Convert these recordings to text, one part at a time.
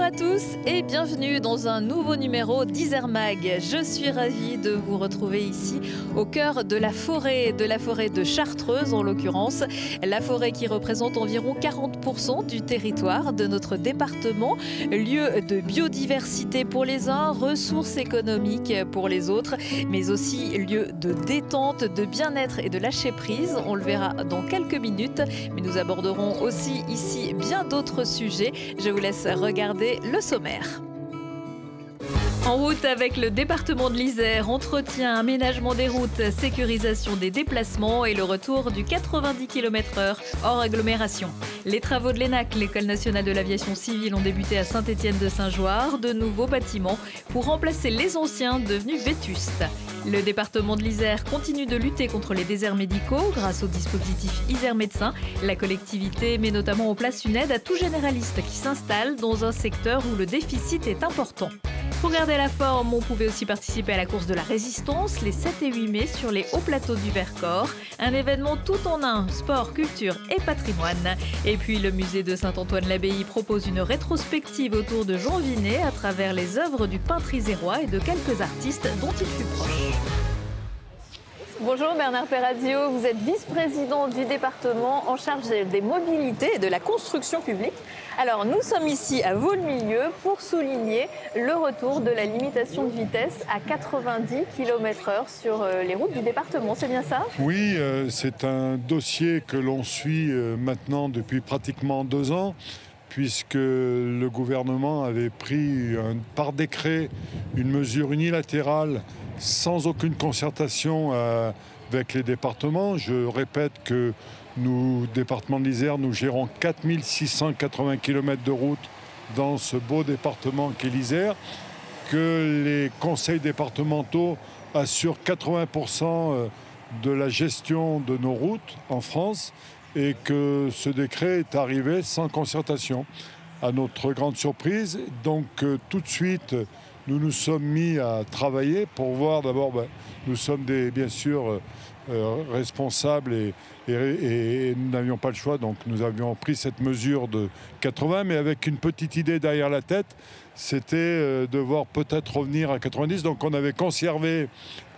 à tous et bienvenue dans un nouveau numéro d'Isère Mag. Je suis ravie de vous retrouver ici au cœur de la forêt de Chartreuse en l'occurrence. La forêt qui représente environ 40% du territoire de notre département. Lieu de biodiversité pour les uns, ressources économiques pour les autres, mais aussi lieu de détente, de bien-être et de lâcher prise. On le verra dans quelques minutes, mais nous aborderons aussi ici bien d'autres sujets. Je vous laisse regarder le sommaire. En route avec le département de l'Isère, entretien, aménagement des routes, sécurisation des déplacements et le retour du 90 km/h hors agglomération. Les travaux de l'ENAC, l'École nationale de l'aviation civile, ont débuté à Saint-Étienne-de-Saint-Joire. De nouveaux bâtiments pour remplacer les anciens devenus vétustes. Le département de l'Isère continue de lutter contre les déserts médicaux grâce au dispositif Isère Médecin. La collectivité met notamment en place une aide à tout généraliste qui s'installe dans un secteur où le déficit est important. Pour garder la forme, on pouvait aussi participer à la course de la résistance les 7 et 8 mai sur les hauts plateaux du Vercors. Un événement tout en un, sport, culture et patrimoine. Et puis le musée de Saint-Antoine-l'Abbaye propose une rétrospective autour de Jean Vinet à travers les œuvres du peintre isérois et de quelques artistes dont il fut proche. Bonjour Bernard Perazio, vous êtes vice-président du département en charge des mobilités et de la construction publique. Alors nous sommes ici à Vaux-le-Milieu pour souligner le retour de la limitation de vitesse à 90 km/h sur les routes du département, c'est bien ça? Oui, c'est un dossier que l'on suit maintenant depuis pratiquement 2 ans, puisque le gouvernement avait pris par décret une mesure unilatérale sans aucune concertation avec les départements. Je répète que nous, département de l'Isère, nous gérons 4680 km de route dans ce beau département qu'est l'Isère, que les conseils départementaux assurent 80% de la gestion de nos routes en France et que ce décret est arrivé sans concertation. À notre grande surprise, donc tout de suite, nous nous sommes mis à travailler pour voir d'abord, nous sommes bien sûr responsables et nous n'avions pas le choix, donc nous avions pris cette mesure de 80, mais avec une petite idée derrière la tête, c'était de voir peut-être revenir à 90. Donc on avait conservé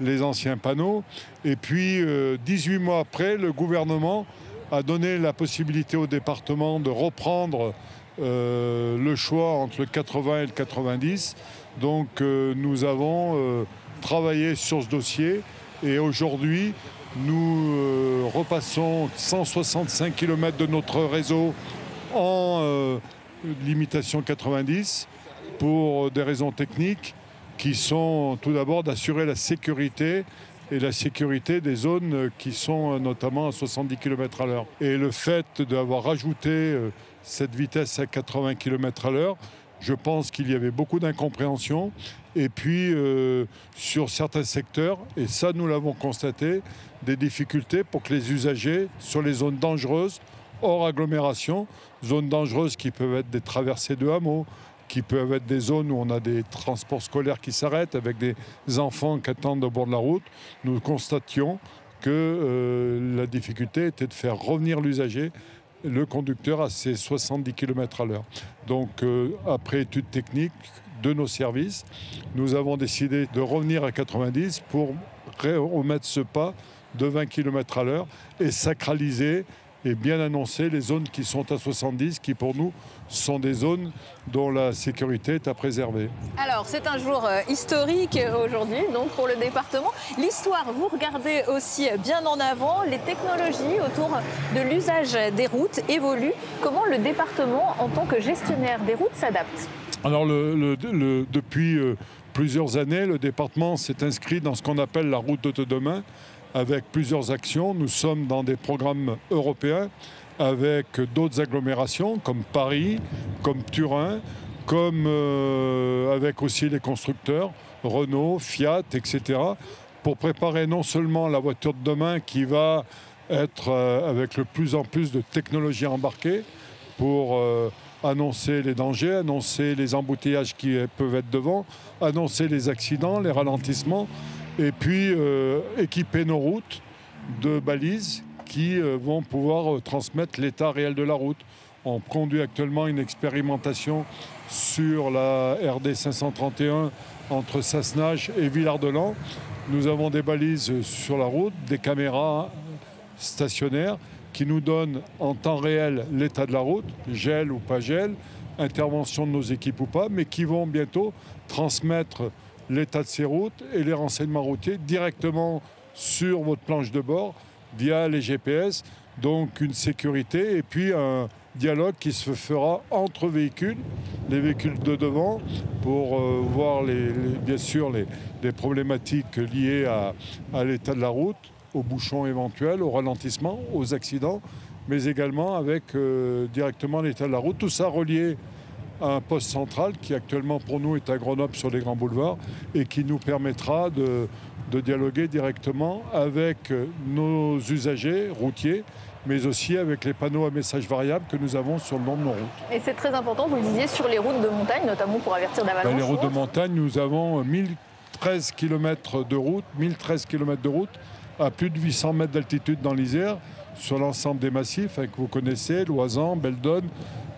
les anciens panneaux et puis 18 mois après, le gouvernement a donné la possibilité au département de reprendre le choix entre le 80 et le 90. Donc nous avons travaillé sur ce dossier et aujourd'hui nous repassons 165 km de notre réseau en limitation 90 pour des raisons techniques qui sont tout d'abord d'assurer la sécurité et la sécurité des zones qui sont notamment à 70 km/h. Et le fait d'avoir rajouté cette vitesse à 80 km/h, je pense qu'il y avait beaucoup d'incompréhension. Et puis, sur certains secteurs, et ça nous l'avons constaté, des difficultés pour que les usagers, sur les zones dangereuses, hors agglomération, zones dangereuses qui peuvent être des traversées de hameaux, qui peuvent être des zones où on a des transports scolaires qui s'arrêtent avec des enfants qui attendent au bord de la route, nous constations que la difficulté était de faire revenir l'usager, le conducteur, à ses 70 km/h. Donc, après études techniques de nos services, nous avons décidé de revenir à 90 pour remettre ce pas de 20 km/h et sacraliser et bien annoncer les zones qui sont à 70, qui pour nous sont des zones dont la sécurité est à préserver. Alors c'est un jour historique aujourd'hui donc pour le département. L'histoire, vous regardez aussi bien en avant, les technologies autour de l'usage des routes évoluent. Comment le département en tant que gestionnaire des routes s'adapte? Alors depuis plusieurs années, le département s'est inscrit dans ce qu'on appelle la route de demain, avec plusieurs actions. Nous sommes dans des programmes européens avec d'autres agglomérations comme Paris, comme Turin, comme avec aussi les constructeurs, Renault, Fiat, etc., pour préparer non seulement la voiture de demain qui va être avec de plus en plus de technologies embarquées pour annoncer les dangers, annoncer les embouteillages qui peuvent être devant, annoncer les accidents, les ralentissements, et puis équiper nos routes de balises qui vont pouvoir transmettre l'état réel de la route. On conduit actuellement une expérimentation sur la RD 531 entre Sassenage et Villard-de-Lans. Nous avons des balises sur la route, des caméras stationnaires qui nous donnent en temps réel l'état de la route, gel ou pas gel, intervention de nos équipes ou pas, mais qui vont bientôt transmettre l'état de ces routes et les renseignements routiers directement sur votre planche de bord via les GPS. Donc une sécurité et puis un dialogue qui se fera entre véhicules, les véhicules de devant, pour voir bien sûr les problématiques liées à l'état de la route, aux bouchons éventuels, au ralentissement, aux accidents, mais également avec directement l'état de la route. Tout ça relié à un poste central qui actuellement pour nous est à Grenoble sur les grands boulevards et qui nous permettra de dialoguer directement avec nos usagers routiers, mais aussi avec les panneaux à messages variables que nous avons sur le long de nos routes. Et c'est très important, vous le disiez, sur les routes de montagne, notamment pour avertir d'avalanche. Les routes de montagne, nous avons 1013 km de route, à plus de 800 mètres d'altitude dans l'Isère, sur l'ensemble des massifs que vous connaissez, Loisan, Beldonne,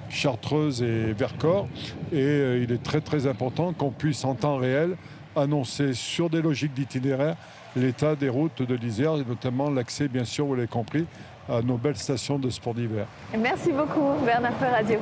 Chartreuse et Vercors. Et il est très très important qu'on puisse en temps réel annoncer sur des logiques d'itinéraire l'état des routes de l'Isère et notamment l'accès, bien sûr, vous l'avez compris, à nos belles stations de sport d'hiver. Merci beaucoup Bernard Ferradio.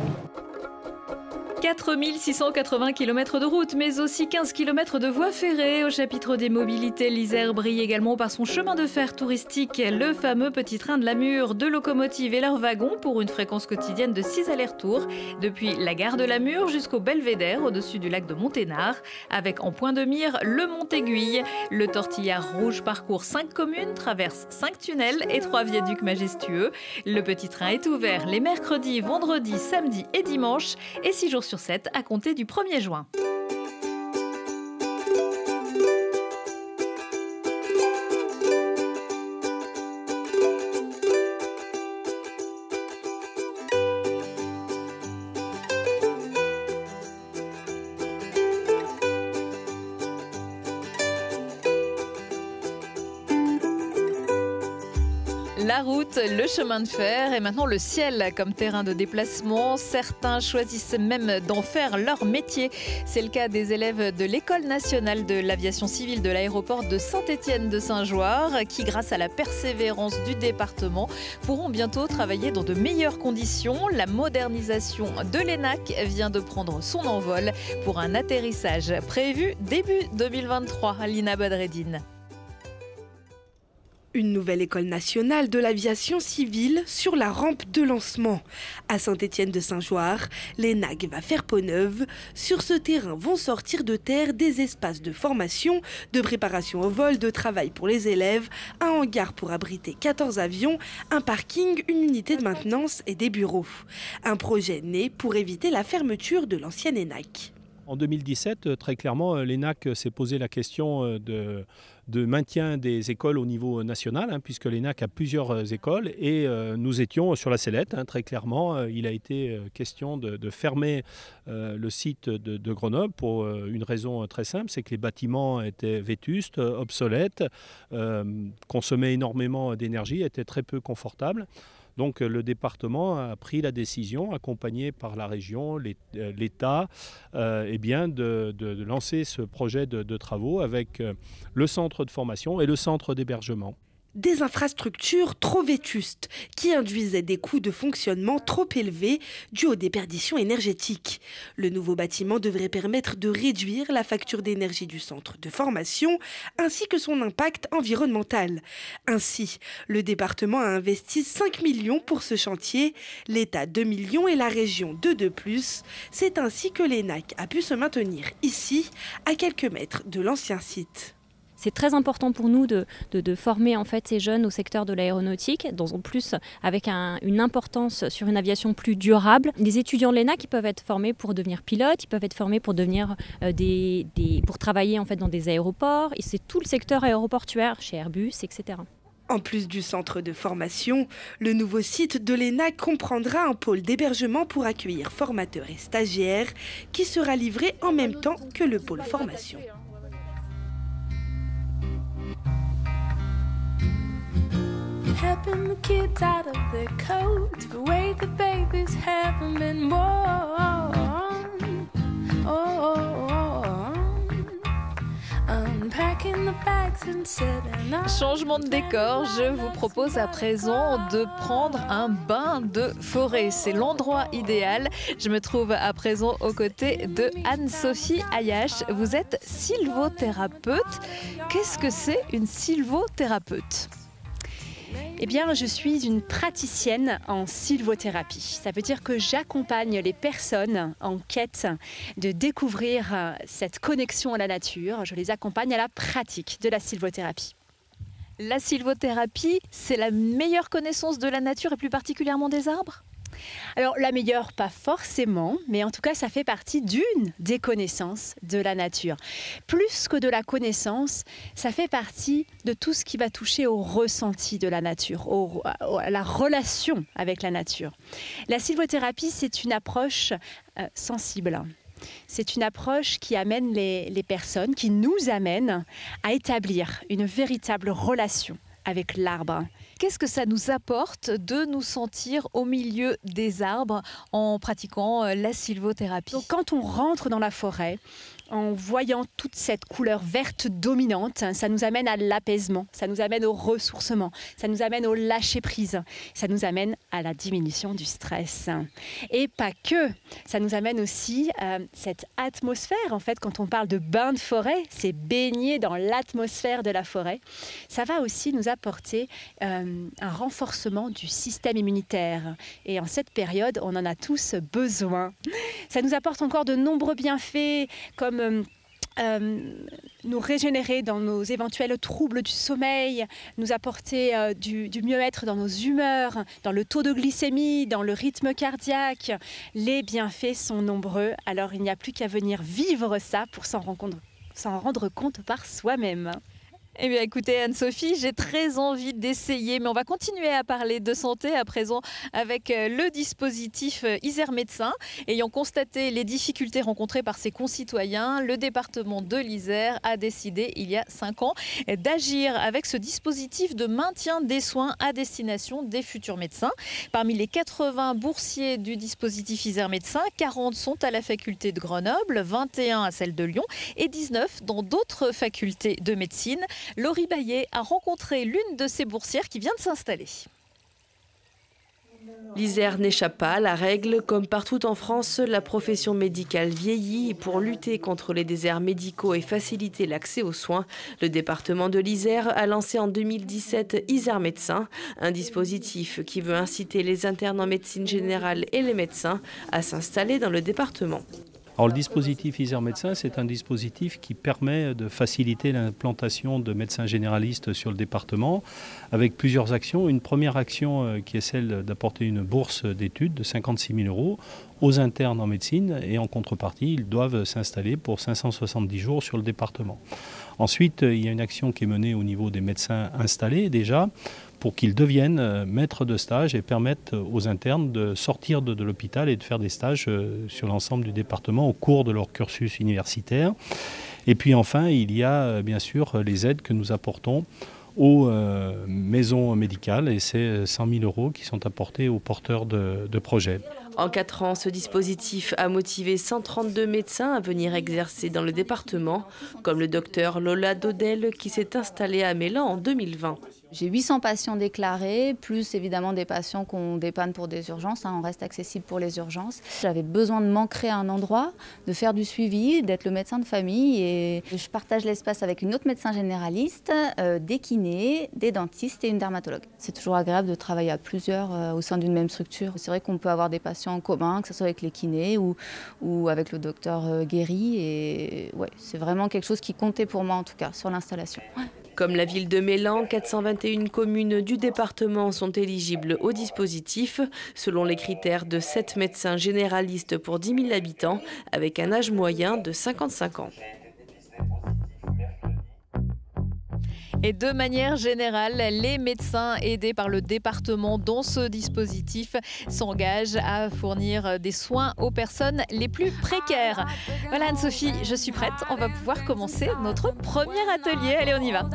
4680 km de route, mais aussi 15 km de voies ferrées. Au chapitre des mobilités, l'Isère brille également par son chemin de fer touristique, le fameux petit train de la Mure. 2 locomotives et leurs wagons pour une fréquence quotidienne de 6 allers-retours, depuis la gare de la Mure jusqu'au Belvédère, au-dessus du lac de Monténard, avec en point de mire le Mont-Aiguille. Le tortillard rouge parcourt 5 communes, traverse 5 tunnels et 3 viaducs majestueux. Le petit train est ouvert les mercredis, vendredis, samedis et dimanches, et 6 jours sur 7 à compter du 1er juin. La route, le chemin de fer et maintenant le ciel comme terrain de déplacement. Certains choisissent même d'en faire leur métier. C'est le cas des élèves de l'École nationale de l'aviation civile de l'aéroport de Saint-Étienne-de-Saint-Joire qui, grâce à la persévérance du département, pourront bientôt travailler dans de meilleures conditions. La modernisation de l'ENAC vient de prendre son envol pour un atterrissage prévu début 2023. Lina Badreddine. Une nouvelle école nationale de l'aviation civile sur la rampe de lancement. À Saint-Étienne-de-Saint-Joire, l'ENAC va faire peau neuve. Sur ce terrain vont sortir de terre des espaces de formation, de préparation au vol, de travail pour les élèves, un hangar pour abriter 14 avions, un parking, une unité de maintenance et des bureaux. Un projet né pour éviter la fermeture de l'ancienne ENAC. En 2017, très clairement, l'ENAC s'est posé la question de maintien des écoles au niveau national, puisque l'ENAC a plusieurs écoles et nous étions sur la sellette. Très clairement, il a été question de fermer le site de Grenoble pour une raison très simple, c'est que les bâtiments étaient vétustes, obsolètes, consommaient énormément d'énergie, étaient très peu confortables. Donc le département a pris la décision, accompagné par la région, l'État, de lancer ce projet de travaux avec le centre de formation et le centre d'hébergement. Des infrastructures trop vétustes qui induisaient des coûts de fonctionnement trop élevés dus aux déperditions énergétiques. Le nouveau bâtiment devrait permettre de réduire la facture d'énergie du centre de formation ainsi que son impact environnemental. Ainsi, le département a investi 5 millions pour ce chantier, l'État 2 millions et la région 2 de plus. C'est ainsi que l'ENAC a pu se maintenir ici, à quelques mètres de l'ancien site. C'est très important pour nous de former en fait ces jeunes au secteur de l'aéronautique, en plus avec une importance sur une aviation plus durable. Les étudiants de l'ENAC peuvent être formés pour devenir pilotes, ils peuvent être formés pour devenir pour travailler en fait dans des aéroports. Et c'est tout le secteur aéroportuaire chez Airbus, etc. En plus du centre de formation, le nouveau site de l'ENAC comprendra un pôle d'hébergement pour accueillir formateurs et stagiaires qui sera livré en même temps que le pôle formation. helping the kids out of their coats, the way the babies haven't been born. Unpacking the bags and setting up. Changement de décor, je vous propose à présent de prendre un bain de forêt. C'est l'endroit idéal. Je me trouve à présent aux côtés de Anne-Sophie Ayache. Vous êtes sylvothérapeute. Qu'est-ce que c'est une sylvothérapeute ? Eh bien, je suis une praticienne en sylvothérapie. Ça veut dire que j'accompagne les personnes en quête de découvrir cette connexion à la nature. Je les accompagne à la pratique de la sylvothérapie. La sylvothérapie, c'est la meilleure connaissance de la nature et plus particulièrement des arbres ? Alors la meilleure, pas forcément, mais en tout cas ça fait partie d'une des connaissances de la nature. Plus que de la connaissance, ça fait partie de tout ce qui va toucher au ressenti de la nature, à la relation avec la nature. La sylvothérapie, c'est une approche sensible. C'est une approche qui amène les personnes, qui nous amène à établir une véritable relation avec l'arbre. Qu'est-ce que ça nous apporte de nous sentir au milieu des arbres en pratiquant la sylvothérapie ? Donc, quand on rentre dans la forêt, en voyant toute cette couleur verte dominante, ça nous amène à l'apaisement, ça nous amène au ressourcement, ça nous amène au lâcher-prise, ça nous amène à la diminution du stress. Et pas que, ça nous amène aussi cette atmosphère. En fait, quand on parle de bain de forêt, c'est baigner dans l'atmosphère de la forêt. Ça va aussi nous apporter un renforcement du système immunitaire. Et en cette période, on en a tous besoin. Ça nous apporte encore de nombreux bienfaits, comme nous régénérer dans nos éventuels troubles du sommeil, nous apporter du mieux-être dans nos humeurs, dans le taux de glycémie, dans le rythme cardiaque. Les bienfaits sont nombreux, alors il n'y a plus qu'à venir vivre ça pour s'en rendre compte par soi-même. Eh bien écoutez Anne-Sophie, j'ai très envie d'essayer, mais on va continuer à parler de santé à présent avec le dispositif Isère Médecins. Ayant constaté les difficultés rencontrées par ses concitoyens, le département de l'Isère a décidé il y a 5 ans d'agir avec ce dispositif de maintien des soins à destination des futurs médecins. Parmi les 80 boursiers du dispositif Isère Médecins, 40 sont à la faculté de Grenoble, 21 à celle de Lyon et 19 dans d'autres facultés de médecine. Laurie Baillet a rencontré l'une de ces boursières qui vient de s'installer. L'Isère n'échappe pas à la règle. Comme partout en France, la profession médicale vieillit. Pour lutter contre les déserts médicaux et faciliter l'accès aux soins, le département de l'Isère a lancé en 2017 Isère Médecins, un dispositif qui veut inciter les internes en médecine générale et les médecins à s'installer dans le département. Alors, le dispositif Isère Médecins, c'est un dispositif qui permet de faciliter l'implantation de médecins généralistes sur le département avec plusieurs actions. Une première action qui est celle d'apporter une bourse d'études de 56 000 € aux internes en médecine et en contrepartie, ils doivent s'installer pour 570 jours sur le département. Ensuite, il y a une action qui est menée au niveau des médecins installés déjà pour qu'ils deviennent maîtres de stage et permettent aux internes de sortir de l'hôpital et de faire des stages sur l'ensemble du département au cours de leur cursus universitaire. Et puis enfin, il y a bien sûr les aides que nous apportons aux maisons médicales et c'est 100 000 € qui sont apportés aux porteurs de projets. En 4 ans, ce dispositif a motivé 132 médecins à venir exercer dans le département, comme le docteur Lola Dodel qui s'est installée à Mélan en 2020. J'ai 800 patients déclarés, plus évidemment des patients qu'on dépanne pour des urgences. On reste accessible pour les urgences. J'avais besoin de m'ancrer à un endroit, de faire du suivi, d'être le médecin de famille. Et je partage l'espace avec une autre médecin généraliste, des kinés, des dentistes et une dermatologue. C'est toujours agréable de travailler à plusieurs au sein d'une même structure. C'est vrai qu'on peut avoir des patients en commun, que ce soit avec les kinés ou avec le docteur Guéry. Et ouais, c'est vraiment quelque chose qui comptait pour moi en tout cas sur l'installation. Ouais. Comme la ville de Mélan, 421 communes du département sont éligibles au dispositif, selon les critères de 7 médecins généralistes pour 10 000 habitants, avec un âge moyen de 55 ans. Et de manière générale, les médecins aidés par le département dans ce dispositif s'engagent à fournir des soins aux personnes les plus précaires. Voilà Anne-Sophie, je suis prête. On va pouvoir commencer notre premier atelier. Allez, on y va.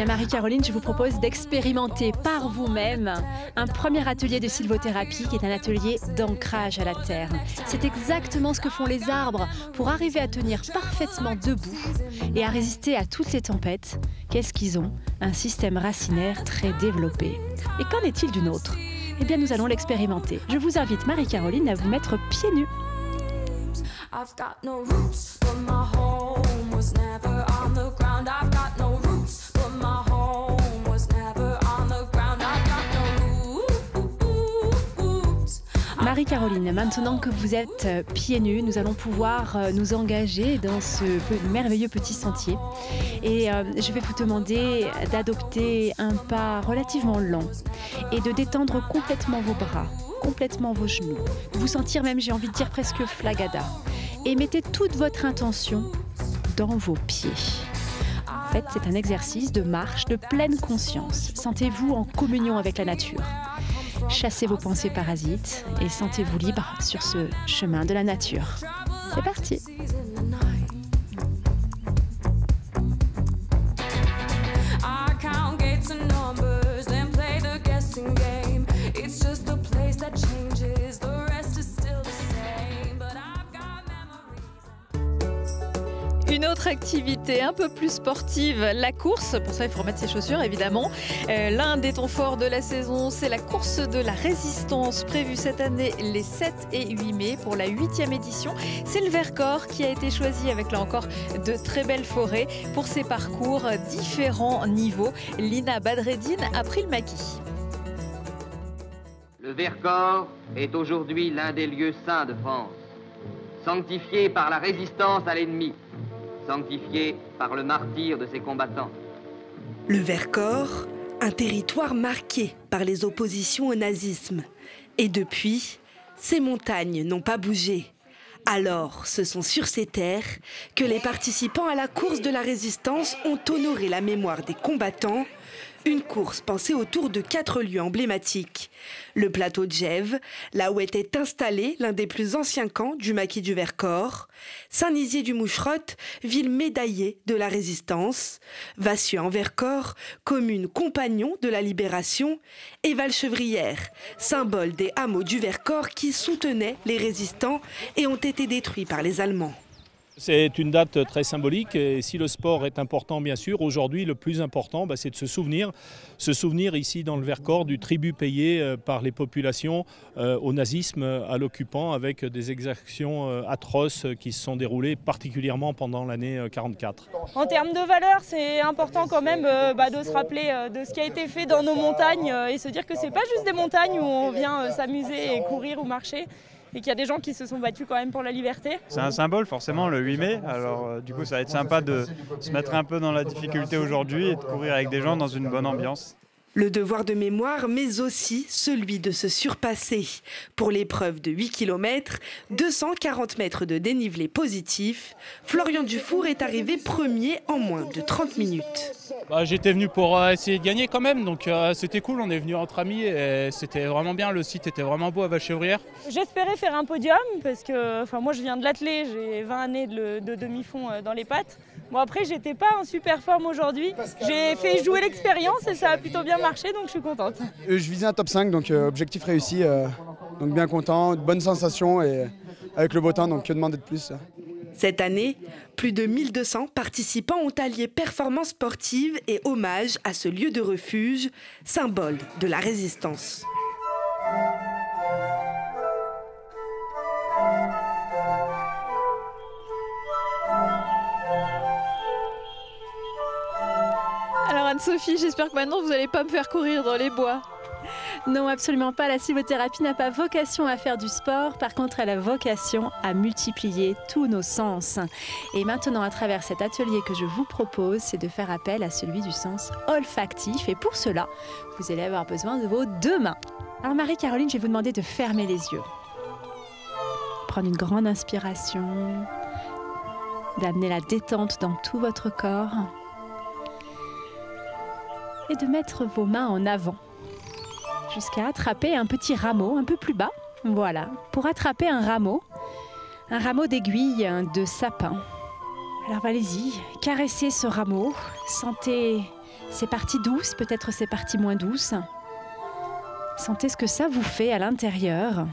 Bien Marie-Caroline, je vous propose d'expérimenter par vous-même un premier atelier de sylvothérapie qui est un atelier d'ancrage à la terre. C'est exactement ce que font les arbres pour arriver à tenir parfaitement debout et à résister à toutes les tempêtes. Qu'est-ce qu'ils ont? Un système racinaire très développé. Et qu'en est-il du nôtre? Eh bien nous allons l'expérimenter. Je vous invite Marie-Caroline à vous mettre pieds nus. I've got no roots, but my home was never on the ground. I've got no roots, but my home was never on the ground. I've got no roots. Marie-Caroline, maintenant que vous êtes pieds nus, nous allons pouvoir nous engager dans ce merveilleux petit sentier. Et je vais vous demander d'adopter un pas relativement lent et de détendre complètement vos bras, complètement vos genoux, de vous sentir même, j'ai envie de dire, presque flagada. Et mettez toute votre intention dans vos pieds. En fait, c'est un exercice de marche de pleine conscience. Sentez-vous en communion avec la nature. Chassez vos pensées parasites et sentez-vous libre sur ce chemin de la nature. C'est parti! Une autre activité un peu plus sportive, la course. Pour ça, il faut remettre ses chaussures, évidemment. L'un des temps forts de la saison, c'est la course de la résistance, prévue cette année les 7 et 8 mai pour la 8e édition. C'est le Vercors qui a été choisi avec, là encore, de très belles forêts pour ses parcours différents niveaux. Lina Badreddine a pris le maquis. Le Vercors est aujourd'hui l'un des lieux saints de France, sanctifié par la résistance à l'ennemi, sanctifié par le martyre de ses combattants. Le Vercors, un territoire marqué par les oppositions au nazisme. Et depuis, ces montagnes n'ont pas bougé. Alors, ce sont sur ces terres que les participants à la course de la résistance ont honoré la mémoire des combattants. Une course pensée autour de 4 lieux emblématiques. Le plateau de Gèves, là où était installé l'un des plus anciens camps du maquis du Vercors. Saint-Nizier-du-Moucherotte, ville médaillée de la Résistance. Vassieux-en-Vercors, commune compagnon de la Libération. Et Valchevrières, symbole des hameaux du Vercors qui soutenaient les résistants et ont été détruits par les Allemands. C'est une date très symbolique et si le sport est important bien sûr, aujourd'hui le plus important c'est de se souvenir ici dans le Vercors du tribut payé par les populations au nazisme, à l'occupant avec des exactions atroces qui se sont déroulées particulièrement pendant l'année 1944. En termes de valeurs, c'est important quand même de se rappeler de ce qui a été fait dans nos montagnes et se dire que c'est pas juste des montagnes où on vient s'amuser et courir ou marcher. Et qu'il y a des gens qui se sont battus quand même pour la liberté. C'est un symbole forcément le 8 mai, alors du coup ça va être sympa de se mettre un peu dans la difficulté aujourd'hui et de courir avec des gens dans une bonne ambiance. Le devoir de mémoire, mais aussi celui de se surpasser. Pour l'épreuve de 8 km, 240 mètres de dénivelé positif, Florian Dufour est arrivé premier en moins de 30 minutes. J'étais venu pour essayer de gagner quand même, donc c'était cool, on est venu entre amis et c'était vraiment bien, le site était vraiment beau à Valchevrières. J'espérais faire un podium parce que moi je viens de l'athlé, j'ai 20 années de demi-fond dans les pattes. Bon après j'étais pas en super forme aujourd'hui, j'ai fait jouer l'expérience et ça a plutôt bien marché donc je suis contente. Je visais un top 5 donc objectif réussi, donc bien content, bonne sensation et avec le beau temps donc que demander de plus. Cette année, plus de 1200 participants ont allié performance sportive et hommage à ce lieu de refuge, symbole de la résistance. Alors Anne-Sophie, j'espère que maintenant vous n'allez pas me faire courir dans les bois. Non, absolument pas. La sylvothérapie n'a pas vocation à faire du sport. Par contre, elle a vocation à multiplier tous nos sens. Et maintenant, à travers cet atelier que je vous propose, c'est de faire appel à celui du sens olfactif. Et pour cela, vous allez avoir besoin de vos 2 mains. Alors Marie-Caroline, je vais vous demander de fermer les yeux. Prendre une grande inspiration. D'amener la détente dans tout votre corps. Et de mettre vos mains en avant. Jusqu'à attraper un petit rameau un peu plus bas. Voilà, pour attraper un rameau d'aiguille de sapin. Alors allez-y, caressez ce rameau, sentez ces parties douces, peut-être ces parties moins douces. Sentez ce que ça vous fait à l'intérieur.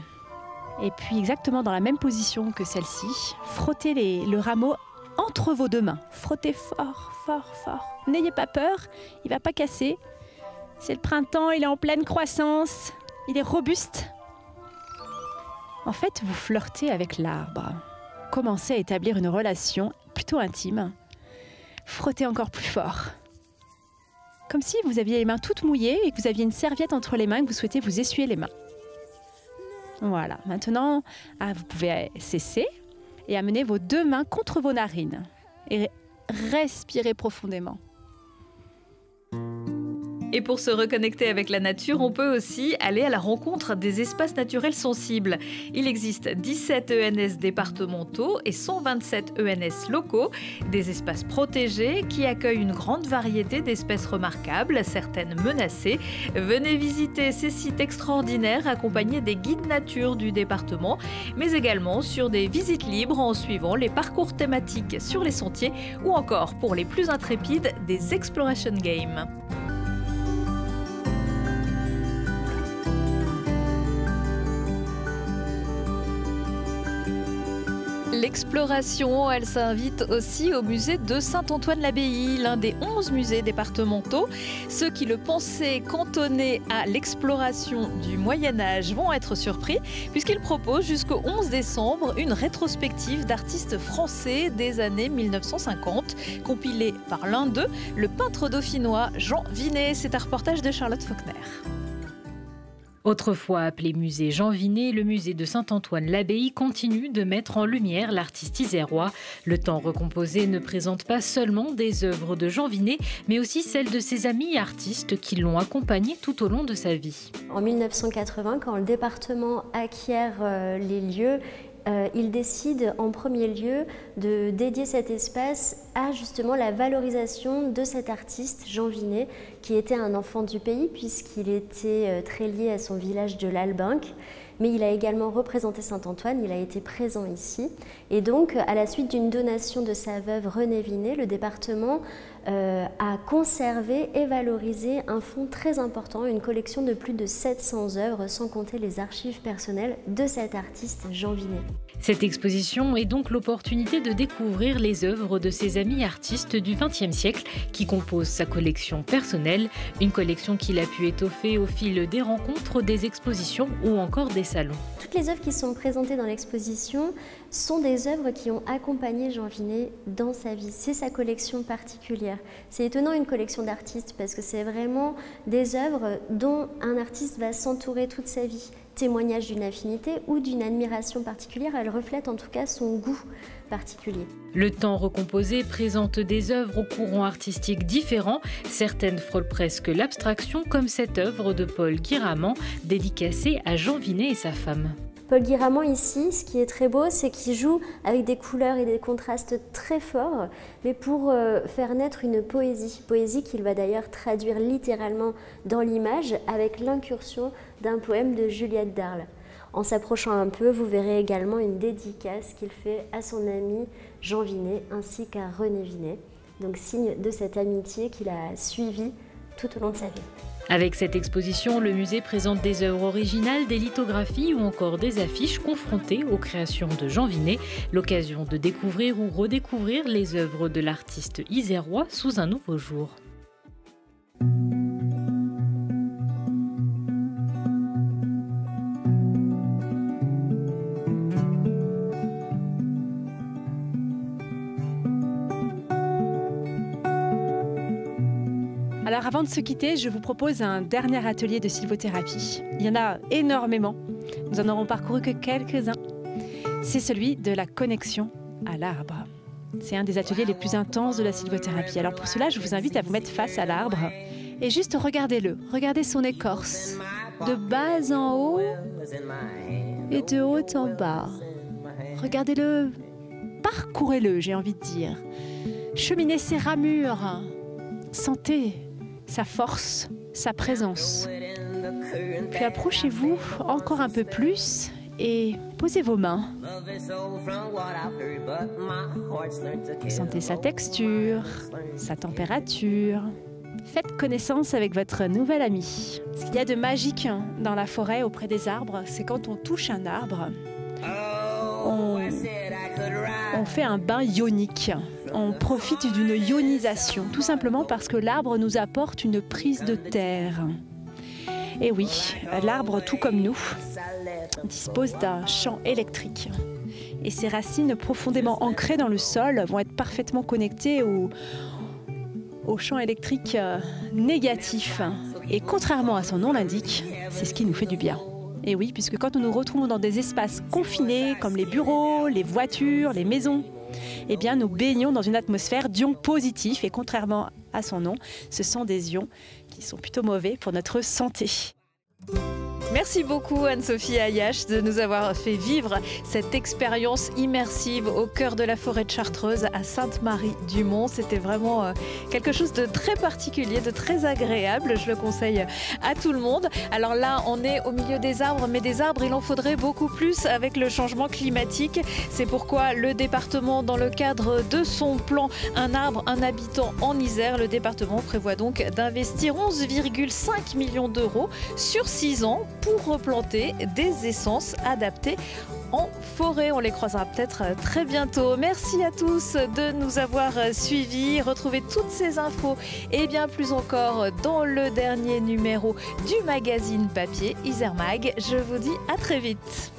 Et puis exactement dans la même position que celle-ci, frottez le rameau entre vos deux mains. Frottez fort, fort, fort. N'ayez pas peur, il ne va pas casser. C'est le printemps, il est en pleine croissance, il est robuste. En fait, vous flirtez avec l'arbre. Commencez à établir une relation plutôt intime. Frottez encore plus fort. Comme si vous aviez les mains toutes mouillées et que vous aviez une serviette entre les mains et que vous souhaitez vous essuyer les mains. Voilà, maintenant, vous pouvez cesser et amener vos deux mains contre vos narines. Et respirez profondément. Et pour se reconnecter avec la nature, on peut aussi aller à la rencontre des espaces naturels sensibles. Il existe 17 ENS départementaux et 127 ENS locaux, des espaces protégés qui accueillent une grande variété d'espèces remarquables, certaines menacées. Venez visiter ces sites extraordinaires accompagnés des guides nature du département, mais également sur des visites libres en suivant les parcours thématiques sur les sentiers ou encore, pour les plus intrépides, des Exploration Games. L'exploration, elle s'invite aussi au musée de Saint-Antoine-l'Abbaye, l'un des 11 musées départementaux. Ceux qui le pensaient cantonné à l'exploration du Moyen-Âge vont être surpris puisqu'il propose jusqu'au 11 décembre une rétrospective d'artistes français des années 1950, compilée par l'un d'eux, le peintre dauphinois Jean Vinet. C'est un reportage de Charlotte Faulkner. Autrefois appelé musée Jean Vinet, le musée de Saint-Antoine-l'Abbaye continue de mettre en lumière l'artiste isérois. Le temps recomposé ne présente pas seulement des œuvres de Jean Vinet, mais aussi celles de ses amis artistes qui l'ont accompagné tout au long de sa vie. En 1980, quand le département acquiert les lieux, il décide en premier lieu de dédier cet espace à justement la valorisation de cet artiste, Jean Vinet, qui était un enfant du pays puisqu'il était très lié à son village de l'Albinque. Mais il a également représenté Saint-Antoine, il a été présent ici. Et donc, à la suite d'une donation de sa veuve Renée Vinet, le département a conservé et valorisé un fonds très important, une collection de plus de 700 œuvres, sans compter les archives personnelles de cet artiste Jean Vinet. Cette exposition est donc l'opportunité de découvrir les œuvres de ses amis artistes du XXe siècle qui composent sa collection personnelle, une collection qu'il a pu étoffer au fil des rencontres, des expositions ou encore des salons. Toutes les œuvres qui sont présentées dans l'exposition sont des œuvres qui ont accompagné Jean Vinet dans sa vie. C'est sa collection particulière. C'est étonnant une collection d'artistes parce que c'est vraiment des œuvres dont un artiste va s'entourer toute sa vie. Témoignage d'une affinité ou d'une admiration particulière, elle reflète en tout cas son goût particulier. Le temps recomposé présente des œuvres au courant artistique différents. Certaines frôlent presque l'abstraction, comme cette œuvre de Paul Guiraman, dédicacée à Jean Vinet et sa femme. Paul Guiraman ici, ce qui est très beau, c'est qu'il joue avec des couleurs et des contrastes très forts, mais pour faire naître une poésie. Poésie qu'il va d'ailleurs traduire littéralement dans l'image avec l'incursion d'un poème de Juliette d'Arles. En s'approchant un peu, vous verrez également une dédicace qu'il fait à son ami Jean Vinet ainsi qu'à Renée Vinet. Donc signe de cette amitié qu'il a suivie tout au long de sa vie. Avec cette exposition, le musée présente des œuvres originales, des lithographies ou encore des affiches confrontées aux créations de Jean Vinet. L'occasion de découvrir ou redécouvrir les œuvres de l'artiste isérois sous un nouveau jour. Alors avant de se quitter, je vous propose un dernier atelier de sylvothérapie. Il y en a énormément, nous en aurons parcouru que quelques-uns. C'est celui de la connexion à l'arbre. C'est un des ateliers les plus intenses de la sylvothérapie. Alors pour cela, je vous invite à vous mettre face à l'arbre et juste regardez-le. Regardez son écorce, de bas en haut et de haut en bas. Regardez-le, parcourez-le, j'ai envie de dire. Cheminez ses ramures, sentez sa force, sa présence. Puis approchez-vous encore un peu plus et posez vos mains. Sentez sa texture, sa température. Faites connaissance avec votre nouvel ami. Ce qu'il y a de magique dans la forêt auprès des arbres, c'est quand on touche un arbre, on fait un bain ionique. On profite d'une ionisation, tout simplement parce que l'arbre nous apporte une prise de terre. Et oui, l'arbre, tout comme nous, dispose d'un champ électrique. Et ses racines profondément ancrées dans le sol vont être parfaitement connectées au champ électrique négatif. Et contrairement à son nom l'indique, c'est ce qui nous fait du bien. Et oui, puisque quand nous nous retrouvons dans des espaces confinés, comme les bureaux, les voitures, les maisons, eh bien nous baignons dans une atmosphère d'ions positifs. Et contrairement à son nom, ce sont des ions qui sont plutôt mauvais pour notre santé. Merci beaucoup Anne-Sophie Ayache de nous avoir fait vivre cette expérience immersive au cœur de la forêt de Chartreuse à Sainte-Marie-du-Mont. C'était vraiment quelque chose de très particulier, de très agréable. Je le conseille à tout le monde. Alors là, on est au milieu des arbres, mais des arbres, il en faudrait beaucoup plus avec le changement climatique. C'est pourquoi le département, dans le cadre de son plan Un arbre, un habitant en Isère, le département prévoit donc d'investir 11,5 millions d'euros sur 6 ans pour replanter des essences adaptées en forêt. On les croisera peut-être très bientôt. Merci à tous de nous avoir suivis. Retrouvez toutes ces infos et bien plus encore dans le dernier numéro du magazine papier Isère Mag. Je vous dis à très vite.